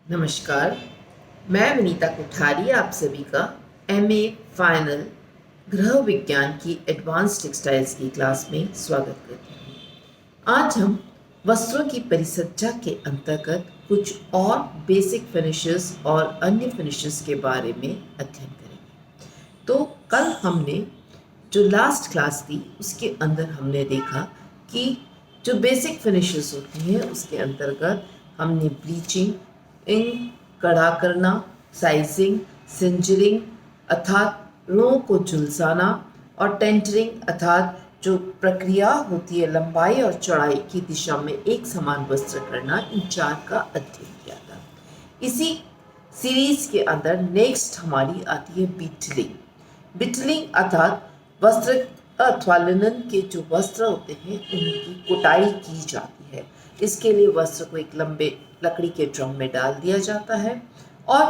नमस्कार। मैं विनीता कोठारी आप सभी का एमए फाइनल गृह विज्ञान की एडवांस टेक्सटाइल्स की क्लास में स्वागत करती हूँ। आज हम वस्त्रों की परिसज्जा के अंतर्गत कुछ और बेसिक फिनिशेस और अन्य फिनिशेस के बारे में अध्ययन करेंगे। तो कल हमने जो लास्ट क्लास थी उसके अंदर हमने देखा कि जो बेसिक फिनिशेस होती हैं उसके अंतर्गत हमने ब्लीचिंग, इंक कड़ा करना, साइजिंग, सिंजरिंग अर्थात रुओं को झुलसाना और टेंटरिंग अर्थात जो प्रक्रिया होती है लंबाई और चौड़ाई की दिशा में एक समान वस्त्र करना, इन चार का अध्ययन किया था। इसी सीरीज के अंदर नेक्स्ट हमारी आती है बीटलिंग। बिटलिंग अर्थात वस्त्र अथवा लिनन के जो वस्त्र होते हैं उनकी कुटाई की जाती है। इसके लिए वस्त्र को एक लंबे लकड़ी के ड्रम में डाल दिया जाता है और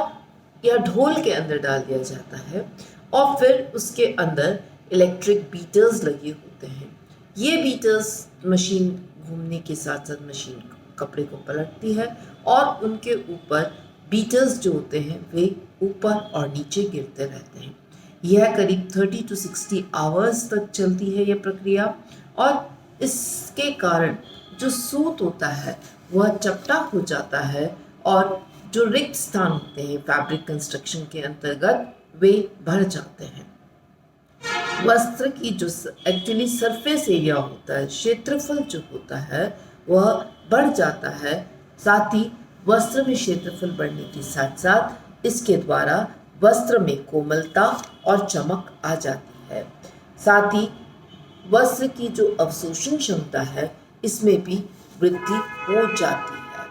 या ढोल के अंदर डाल दिया जाता है और फिर उसके अंदर इलेक्ट्रिक बीटर्स लगे होते हैं। ये बीटर्स मशीन घूमने के साथ साथ मशीन कपड़े को पलटती है और उनके ऊपर बीटर्स जो होते हैं वे ऊपर और नीचे गिरते रहते हैं। यह करीब 30 to 60 आवर्स तक चलती है यह प्रक्रिया और इसके कारण जो सूत होता है वह चपटा हो जाता है और जो रिक्त स्थान होते हैं फैब्रिक कंस्ट्रक्शन के अंतर्गत वे भर जाते हैं। वस्त्र की जो एक्चुअली सरफेस एरिया होता है, क्षेत्रफल जो होता है वह बढ़ जाता है। साथ ही वस्त्र में क्षेत्रफल बढ़ने के साथ साथ इसके द्वारा वस्त्र में कोमलता और चमक आ जाती है। साथ ही वस्त्र की जो अवशोषण क्षमता है इसमें भी वृद्धि हो जाती है।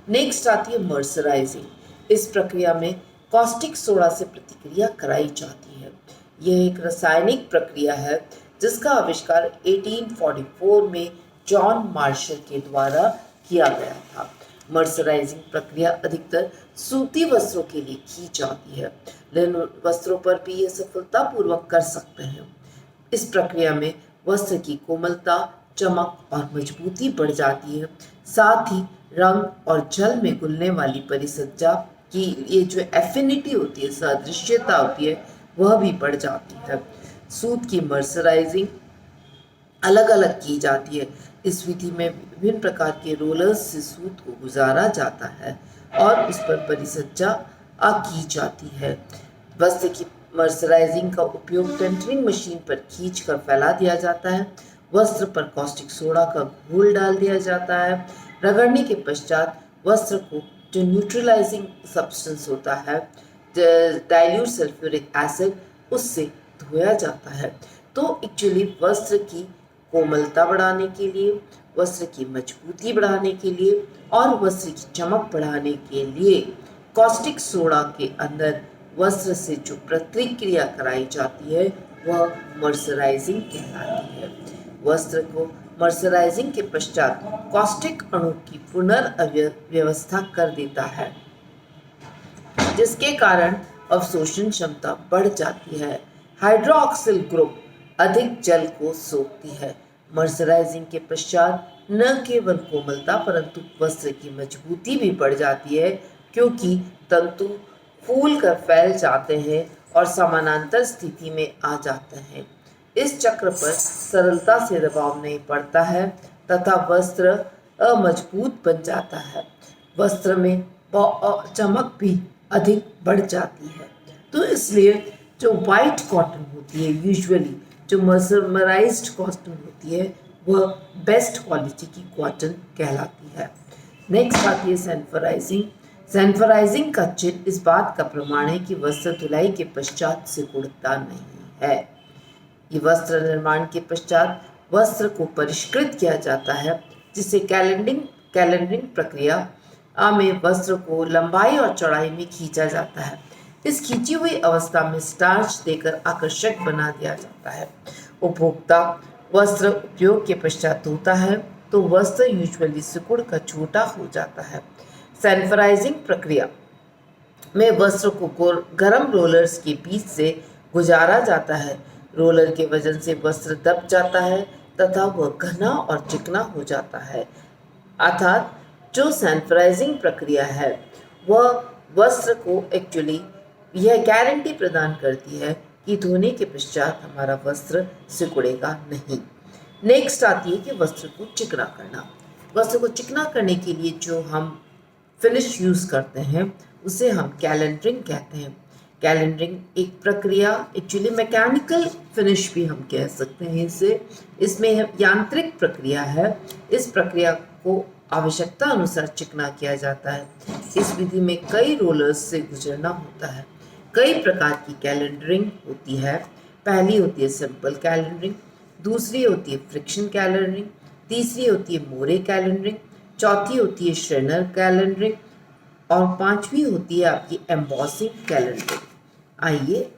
नेक्स्ट आती है मर्सराइजिंग। इस प्रक्रिया में कॉस्टिक सोडा से प्रतिक्रिया कराई जाती है। यह एक रासायनिक प्रक्रिया है जिसका आविष्कार 1844 में जॉन मार्शल के द्वारा किया गया था। मर्सराइजिंग प्रक्रिया अधिकतर सूती वस्त्रों के लिए की जाती है। लिनन वस्त्रों पर भी यह सफलतापूर्वक कर सकते हैं। इस प्रक्रिया में वस्त्र की कोमलता, चमक और मजबूती बढ़ जाती है। साथ ही रंग और जल में घुलने वाली परिसज्जा की ये जो एफिनिटी होती है, सादृश्यता होती है, वह भी बढ़ जाती है। सूत की मर्सराइजिंग अलग अलग की जाती है। इस विधि में विभिन्न प्रकार के रोलर्स से सूत को गुजारा जाता है और उस पर परिसज्जा की जाती है। वस्त्र की मर्सराइजिंग का उपयोग टेंटरिंग मशीन पर खींचकर फैला दिया जाता है। वस्त्र पर कॉस्टिक सोडा का घोल डाल दिया जाता है। रगड़ने के पश्चात वस्त्र को जो न्यूट्रलाइजिंग सब्सटेंस होता है, डाइल्यूट सल्फ्यूरिक एसिड, उससे धोया जाता है। तो एक्चुअली वस्त्र की कोमलता बढ़ाने के लिए, वस्त्र की मजबूती बढ़ाने के लिए और वस्त्र की चमक बढ़ाने के लिए कॉस्टिक सोडा के अंदर वस्त्र से जो प्रतिक्रिया कराई जाती है वह मर्सराइजिंग कहलाती है। वस्त्र को मर्सराइजिंग के पश्चात कॉस्टिक अणु की पुनर्व्यवस्था कर देता है जिसके कारण अवशोषण क्षमता बढ़ जाती है। हाइड्रोक्सिल ग्रुप अधिक जल को सोखती है। मर्सराइजिंग के पश्चात न केवल कोमलता परंतु वस्त्र की मजबूती भी बढ़ जाती है क्योंकि तंतु फूल कर फैल जाते हैं और समानांतर स्थिति में आ जाते हैं। इस चक्र पर सरलता से दबाव नहीं पड़ता है तथा वस्त्र अमजबूत बन जाता है। वस्त्र में चमक भी अधिक बढ़ जाती है। तो इसलिए जो वाइट कॉटन होती है, यूजुअली जो मर्सराइज्ड कॉटन होती है, वह बेस्ट क्वालिटी की कॉटन कहलाती है। नेक्स्ट आती है सैनिटराइजिंग। सैनिटराइजिंग का चिन्ह इस बात का प्रमाण है कि वस्त्र धुलाई के पश्चात सिकुड़ता नहीं है। ये वस्त्र निर्माण के पश्चात वस्त्र को परिष्कृत किया जाता है जिससे कैलेंडरिंग प्रक्रिया में वस्त्र को लंबाई और चौड़ाई में खींचा जाता है। इस खींची हुई अवस्था में स्टार्च देकर आकर्षक बना दिया जाता है। उपभोक्ता वस्त्र उपयोग के पश्चात धोता है तो वस्त्र यूजुअली सिकुड़ कर छोटा हो जाता है। सैनिटराइजिंग प्रक्रिया में वस्त्र को गर्म रोलर्स के बीच से गुजारा जाता है। रोलर के वजन से वस्त्र दब जाता है तथा वह घना और चिकना हो जाता है। अर्थात जो सैनिटराइजिंग प्रक्रिया है वह वस्त्र को एक्चुअली यह गारंटी प्रदान करती है कि धोने के पश्चात हमारा वस्त्र सिकुड़ेगा नहीं। नेक्स्ट आती है कि वस्त्र को चिकना करना। वस्त्र को चिकना करने के लिए जो हम फिनिश यूज़ करते हैं उसे हम कैलेंडरिंग कहते हैं। कैलेंडरिंग एक प्रक्रिया, एक्चुअली मैकेनिकल फिनिश भी हम कह सकते हैं इसे। इसमें यांत्रिक प्रक्रिया है। इस प्रक्रिया को आवश्यकता अनुसार चिकना किया जाता है। इस विधि में कई रोलर्स से गुजरना होता है। कई प्रकार की कैलेंडरिंग होती है। पहली होती है सिंपल कैलेंडरिंग, दूसरी होती है फ्रिक्शन कैलेंडरिंग, तीसरी होती है मोरे कैलेंडरिंग, चौथी होती है श्रेनर कैलेंडरिंग और पांचवी होती है आपकी एम्बॉसिंग कैलेंडरिंग। आइए,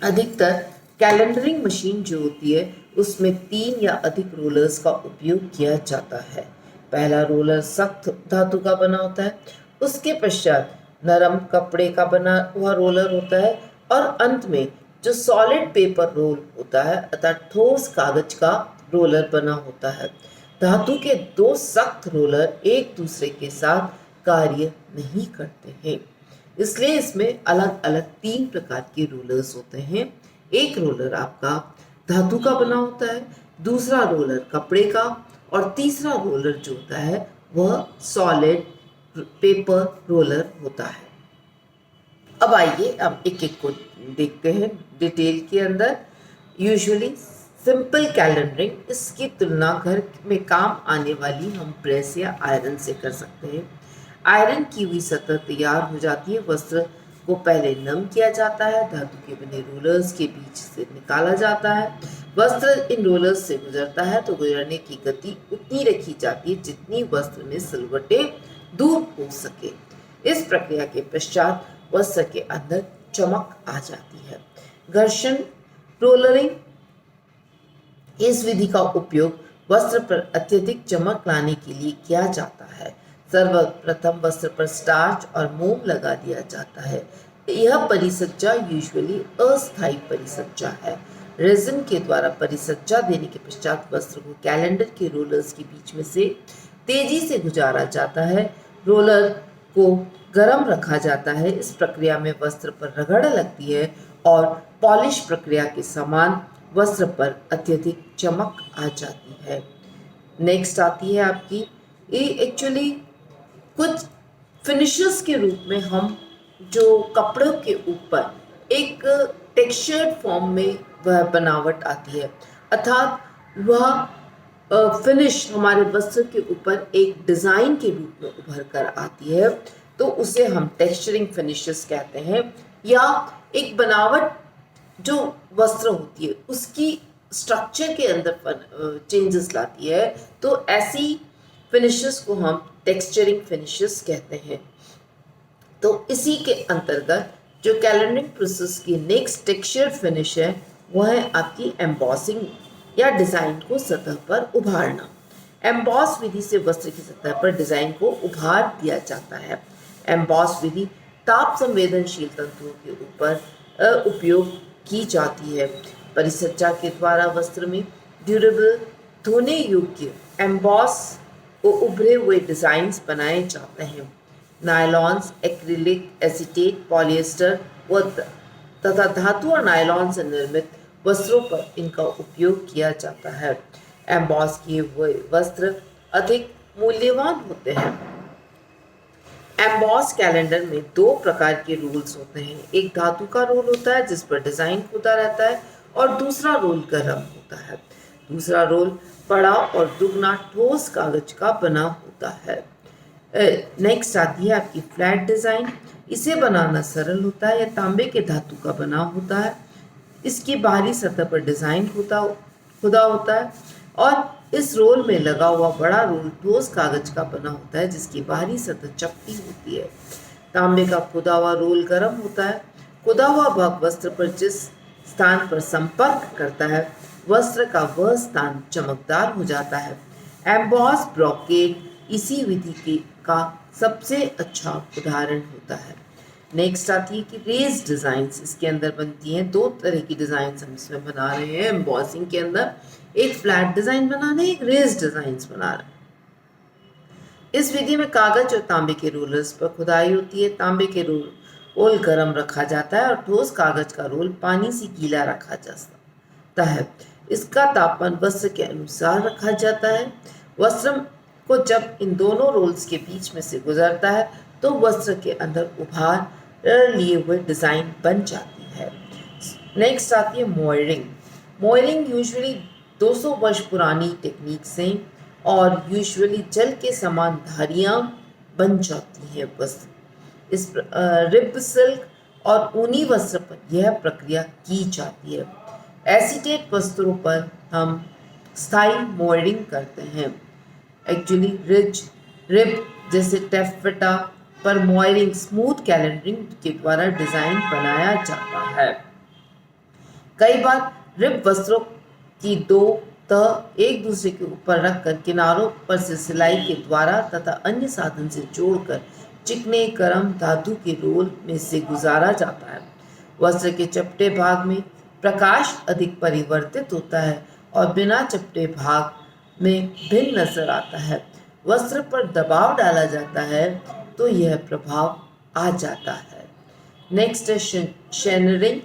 अधिकतर कैलेंडरिंग मशीन जो होती है उसमें 3 या अधिक रोलर्स का उपयोग किया जाता है। पहला रोलर सख्त धातु का बना होता है, उसके पश्चात नरम कपड़े का बना हुआ रोलर होता है और अंत में जो सॉलिड पेपर रोल होता है अर्थात ठोस कागज का रोलर बना होता है। धातु के 2 सख्त रोलर एक दूसरे के साथ कार्य नहीं करते हैं, इसलिए इसमें अलग अलग 3 प्रकार के रोलर्स होते हैं। एक रोलर आपका धातु का बना होता है, दूसरा रोलर कपड़े का और तीसरा रोलर जो होता है वह सॉलिड पेपर रोलर होता है। अब आइए हम एक एक को देखते हैं डिटेल के अंदर। यूजुअली सिंपल कैलेंडरिंग, इसकी तुलना घर में काम आने वाली हम प्रेस या आयरन से कर सकते हैं। आयरन की हुई सतह तैयार हो जाती है। वस्त्र को पहले नम किया जाता है, धातु के बने रोलर्स के बीच से निकाला जाता है। वस्त्र इन रोलर्स से गुजरता है तो गुजरने की गति उतनी रखी जाती है जितनी वस्त्र में सिलवटें दूर हो सके। इस प्रक्रिया के पश्चात वस्त्र के अंदर चमक आ जाती है। घर्षण रोलरिंग, इस विधि का उपयोग वस्त्र पर अत्यधिक चमक लाने के लिए किया जाता है। सर्वप्रथम वस्त्र पर स्टार्च और मोम लगा दिया जाता है। यह परिसज्जा यूजुअली अस्थायी परिसज्जा है। रेजिन के द्वारा परिसज्जा देने के पश्चात वस्त्र को कैलेंडर के रोलर्स के बीच में से तेजी से गुजारा जाता है। रोलर को गर्म रखा जाता है। इस प्रक्रिया में वस्त्र पर रगड़ लगती है और पॉलिश प्रक्रिया के समान वस्त्र पर अत्यधिक चमक आ जाती है। नेक्स्ट आती है आपकी, ये एक्चुअली कुछ फिनिशेस के रूप में हम जो कपड़ों के ऊपर एक टेक्सचर्ड फॉर्म में वह बनावट आती है, अर्थात वह फिनिश हमारे वस्त्र के ऊपर एक डिज़ाइन के रूप में उभर कर आती है, तो उसे हम टेक्सचरिंग फिनिशेस कहते हैं। या एक बनावट जो वस्त्र होती है उसकी स्ट्रक्चर के अंदर चेंजेस लाती है, तो ऐसी फिनिशेस को हम टेक्सचरिंग फिनिशेस कहते हैं। तो इसी के अंतर्गत जो कैलेंडरिंग प्रोसेस की नेक्स्ट टेक्सचर फिनिश है वह है आपकी एम्बॉसिंग या डिज़ाइन को सतह पर उभारना। एम्बॉस विधि से वस्त्र की सतह पर डिज़ाइन को उभार दिया जाता है। एम्बॉस विधि ताप संवेदनशील तंतुओं के ऊपर उपयोग की जाती है। परिसज्जा के द्वारा वस्त्र में ड्यूरेबल, धोने योग्य एम्बॉस उभरे हुए डिज़ाइंस बनाए जाते हैं। नायलॉन्स, एक्रिलिक, एसीटेट, पॉलिएस्टर तथा धातु और नायलॉन से निर्मित वस्त्रों पर इनका उपयोग किया जाता है। एम्बॉस किए हुए वस्त्र अधिक मूल्यवान होते हैं। एम्बॉस कैलेंडर में 2 प्रकार के रोल्स होते हैं। एक धातु का रोल होता है जिस पर डिज़ाइन खुदा रहता है और दूसरा रोल गर्म होता है। दूसरा रोल बड़ा और दुगना ठोस कागज का बना होता है। नेक्स्ट आती है आपकी फ्लैट डिज़ाइन। इसे बनाना सरल होता है। यह तांबे के धातु का बना होता है। इसकी बाहरी सतह पर डिज़ाइन खुदा होता है और इस रोल में लगा हुआ बड़ा रोल ठोस कागज का बना होता है जिसकी बाहरी सतह चपटी होती है। तांबे का खुदा हुआ रोल गर्म होता है। खुदा हुआ भाग वस्त्र पर जिस स्थान पर संपर्क करता है वस्त्र का वह स्थान चमकदार हो जाता है। एम्बॉस ब्रॉकेट इसी विधि का सबसे अच्छा उदाहरण होता है। नेक्स्ट आती है कि रेज डिज़ाइंस, इसके अंदर बनती हैं 2 तरह की डिज़ाइंस हम इसमें बना रहे हैं एम्बॉसिंग के अंदर। एक फ्लैट डिज़ाइन बना रहे हैं, एक रेज डिज़ाइंस बना रहे हैं। इस विधि में कागज और तांबे के रोलर्स पर खुदाई होती है। तांबे के रोल गर्म रखा जाता है और ठोस कागज का रोल पानी से गीला रखा जाता है। इसका तापमान वस्त्र के अनुसार रखा जाता है। वस्त्र को जब इन दोनों रोल्स के बीच में से गुजरता है तो वस्त्र के अंदर उभार लिए हुए डिजाइन बन जाती है। नेक्स्ट आती है मोयरिंग। मोयरिंग यूजुअली 200 वर्ष पुरानी टेक्निक से और यूजुअली जल के समान धारियां बन जाती है वस्त्र। इस रिब सिल्क और ऊनी वस्त्र पर यह प्रक्रिया की जाती है। एसीटेट वस्त्रों पर हम स्थायी मोयरिंग करते हैं। एक्चुअली रिब जैसे टेफेटा पर मोयरिंग स्मूथ कैलेंडरिंग के द्वारा डिजाइन बनाया जाता है। कई बार रिब वस्त्रों की दो तह एक दूसरे के ऊपर रखकर किनारों पर से सिलाई के द्वारा तथा अन्य साधन से जोड़कर चिकने गर्म धातु के रोल में से गुजारा जाता है। वस्त्र के चपटे भाग में प्रकाश अधिक परिवर्तित होता है और बिना चपटे भाग में भिन्न नजर आता है। वस्त्र पर दबाव डाला जाता है तो यह प्रभाव आ जाता है। नेक्स्ट है शेनरिंग।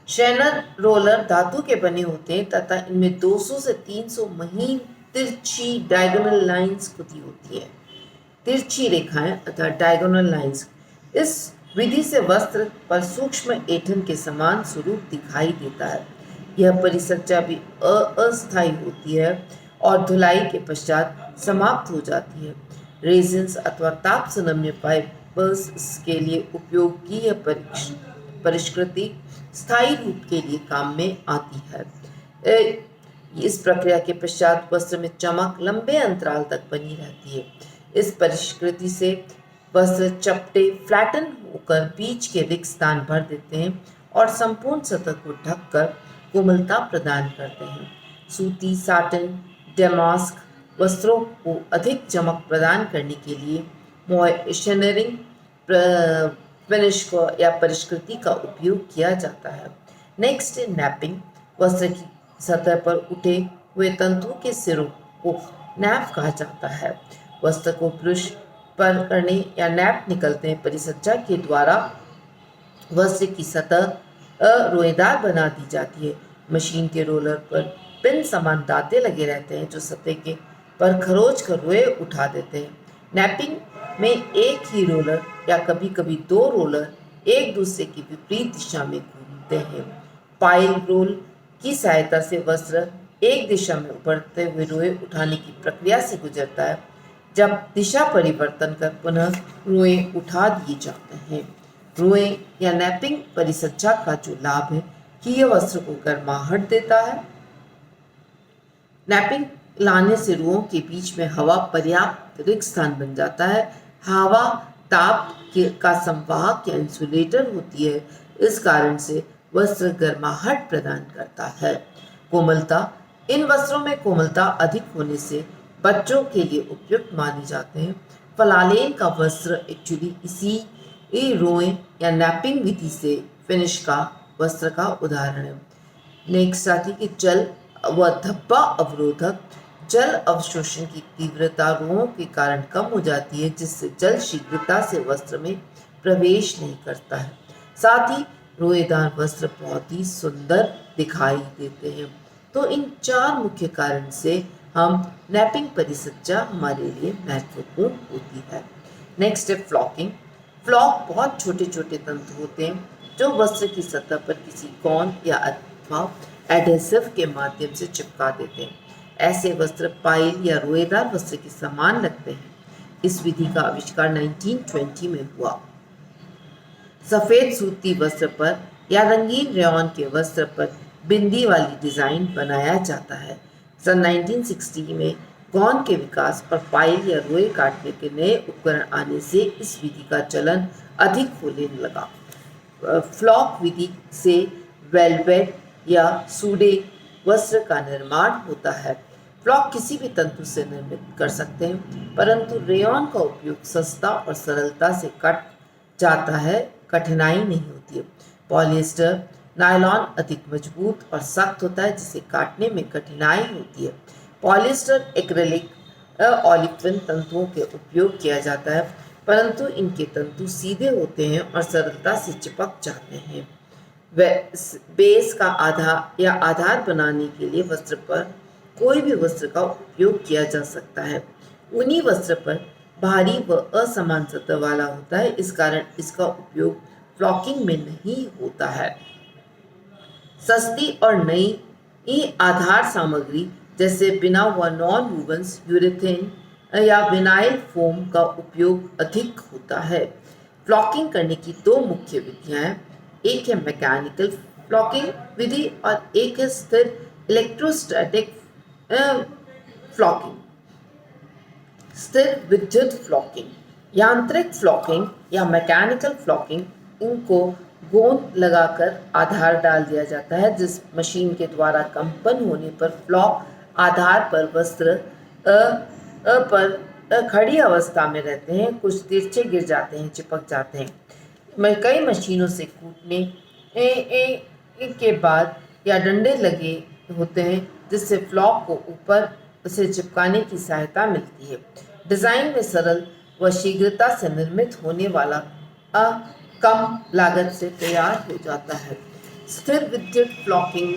शेनर रोलर धातु के बने होते हैं तथा इनमें 200 से 300 महीन तिरछी डायगोनल लाइंस खुदी होती है। तिरछी रेखाएं अथवा डायगोनल लाइंस। इस विधि से वस्त्र पर सूक्ष्म ऐंठन के समान स्वरूप दिखाई देता है। यह परिसज्जा भी अस्थायी होती है और धुलाई के पश्चात समाप्त हो जाती है। रेजिन्स अथवा ताप संयम्य फाइबर्स के लिए उपयोग की यह परिष्कृति स्थायी रूप के लिए काम में आती है। इस प्रक्रिया के पश्चात वस्त्र में चमक लंबे अंतराल तक बनी रहती है। इस परिष्कृति से वस्त्र चपटे फ्लैटन होकर बीच के रिक्त स्थान भर देते हैं और संपूर्ण सतह को ढककर कोमलता प्रदान करते हैं। सूती, साटन, डेमास्क वस्त्रों को अधिक चमक प्रदान करने के लिए मॉइस्चरिंग फिनिश को या परिष्कृति का उपयोग किया जाता है। नेक्स्ट है नैपिंग। वस्त्र की सतह पर उठे हुए तंतुओं के सिरों को नैप कहा जाता है। वस्त्र को ब्रश पर करने या नैप निकलते हैं परिसज्जा के द्वारा वस्त्र की सतह रोएदार बना दी जाती है। मशीन के रोलर पर पिन समान दांते लगे रहते हैं जो सतह के पर खरोच कर रोए उठा देते हैं। नैपिंग में एक ही रोलर या कभी कभी दो रोलर एक दूसरे की विपरीत दिशा में घूमते हैं। पाइल रोल की सहायता से वस्त्र एक दिशा में उभरते हुए रोए उठाने की प्रक्रिया से गुजरता है, जब दिशा परिवर्तन कर पुनः रोए उठा दिए जाते हैं। रोए या नैपिंग परिसज्जा का जो लाभ है कि यह वस्त्र को गर्माहट देता है। नैपिंग लाने से रुओं के बीच में हवा पर्याप्त रिक्त स्थान बन जाता है। हवा ताप का संवाहक या इंसुलेटर होती है। इस कारण से वस्त्र गर्माहट प्रदान करता है। कोमलता। इन वस्त्रों में कोमलता अधिक होने से बच्चों के लिए उपयुक्त माने जाते हैं। फलालेन का वस्त्र एक्चुअली इसी रोए या नैपिंग विधि से फिनिश का वस्त्र का उदाहरण है। नेक्स्ट आती कि जल व धब्बा अवरोधक। जल अवशोषण की तीव्रता रोओं के कारण कम हो जाती है, जिससे जल शीघ्रता से वस्त्र में प्रवेश नहीं करता है। साथ ही रोएदार वस्त्र बहुत ही सुंदर दिखाई देते हैं। तो इन चार मुख्य कारण से हम नैपिंग परिसज्जा हमारे लिए महत्वपूर्ण होती है। नेक्स्ट है फ्लॉकिंग। फ्लॉक बहुत छोटे छोटे तंतु होते हैं जो वस्त्र की सतह पर किसी कॉन या अथवा एडहेसिव के माध्यम से चिपका देते हैं। ऐसे वस्त्र पाइल या रोएदार वस्त्र के समान लगते हैं। इस विधि का आविष्कार 1920 में हुआ। सफेद सूती वस्त्र पर या रंगीन रेयॉन के वस्त्र पर बिंदी वाली डिजाइन बनाया जाता है। सन 1960 में गौन के विकास और पाइल या रोए काटने के नए उपकरण आने से इस विधि का चलन अधिक होने लगा। फ्लॉक विधि से वेलवेट या सूडे वस्त्र का निर्माण होता है। फ्लॉक किसी भी तंतु से निर्मित कर सकते हैं, परंतु रेयॉन का उपयोग सस्ता और सरलता से कट जाता है, कठिनाई नहीं होती है। पॉलिएस्टर नायलॉन अधिक मजबूत और सख्त होता है, जिसे काटने में कठिनाई होती है। पॉलिएस्टर एक्रेलिक ओलिफिन तंतुओं के उपयोग किया जाता है, परंतु इनके तंतु सीधे होते हैं और सरलता से चिपक जाते हैं। बेस का आधार या आधार बनाने के लिए वस्त्र पर कोई भी वस्त्र का उपयोग किया जा सकता है। ऊनी वस्त्र पर भारी व असमान सतह वाला होता है, इस कारण इसका उपयोग फ्लॉकिंग में नहीं होता है। सस्ती और नई आधार सामग्री जैसे बिना व नॉन वूवन्स यूरेथेन या विनाइल फोम का उपयोग अधिक होता है। फ्लॉकिंग करने की दो मुख्य विधियां हैं, एक है मैकेनिकल फ्लॉकिंग विधि और एक है स्थिर इलेक्ट्रोस्टैटिक फ्लॉकिंग। स्थिर विद्युत फ्लॉकिंग। यांत्रिक फ्लॉकिंग या मैकेनिकल फ्लॉकिंग, इनको गोंद लगाकर आधार डाल दिया जाता है, जिस मशीन के द्वारा कंपन होने पर फ्लॉक आधार पर वस्त्र पर खड़ी अवस्था में रहते हैं, कुछ तिरछे गिर जाते हैं, चिपक जाते हैं। कई मशीनों से कूटने के बाद या डंडे लगे होते हैं, जिससे फ्लॉक को ऊपर से चिपकाने की सहायता मिलती है। डिजाइन में सरल व शीघ्रता से निर्मित होने वाला कम लागत से तैयार हो जाता है। स्थिर विद्युत फ्लॉकिंग,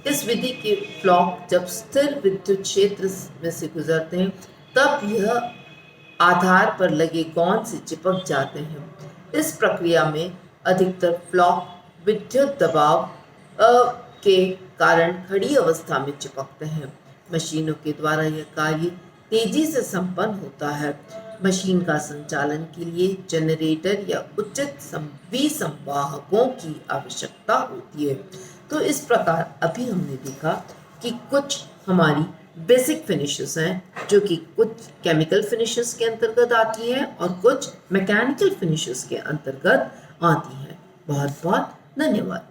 इस विधि के फ्लॉक जब स्थिर विद्युत क्षेत्र में से गुजरते हैं तब यह आधार पर लगे गोंद से चिपक जाते हैं। इस प्रक्रिया में अधिकतर फ्लॉक विद्युत दबाव के कारण खड़ी अवस्था में चिपकते हैं। मशीनों के द्वारा यह कार्य तेजी से संपन्न होता है। मशीन का संचालन के लिए जनरेटर या उचित विसंवाहकों की आवश्यकता होती है। तो इस प्रकार अभी हमने देखा कि कुछ हमारी बेसिक फिनिशेस हैं, जो कि कुछ केमिकल फिनिशेस के अंतर्गत आती हैं और कुछ मैकेनिकल फिनिशेस के अंतर्गत आती हैं। बहुत बहुत धन्यवाद।